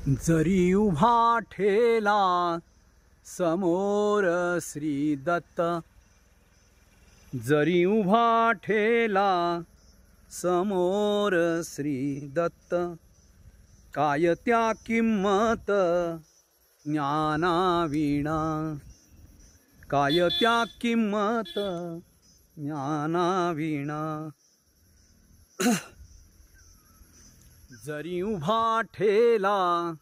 जरी उभा ठेला समोर श्री दत्त, जरी उभा ठेला समोर श्री दत्त, काय त्या किंमत ज्ञानाविना, काय त्या किंमत ज्ञानाविना। जरी उभा ठेला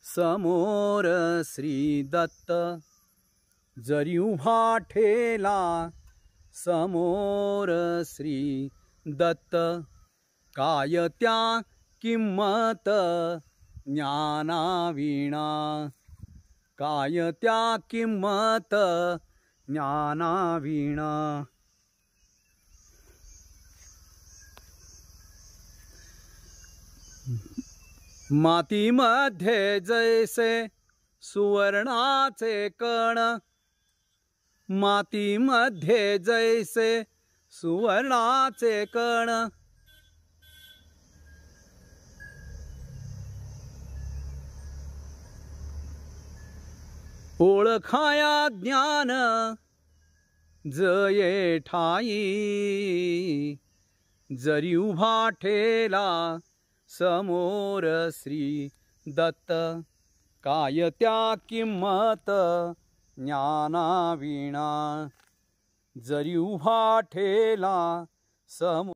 समोर श्री दत्त, जरी उभा ठेला समोर श्री दत्त, काय त्या किंमत ज्ञानाविना, काय त्या किंमत ज्ञानाविना। मातीमध्ये जैसे सुवर्णाचे कण, मातीमध्ये जैसे सुवर्णाचे कण, ओळखाया ज्ञान जये ठाई, जरी उभा ठेला समोर श्री दत्त, काय त्या किंमत ज्ञानाविना, जरी उभा ठेला समोर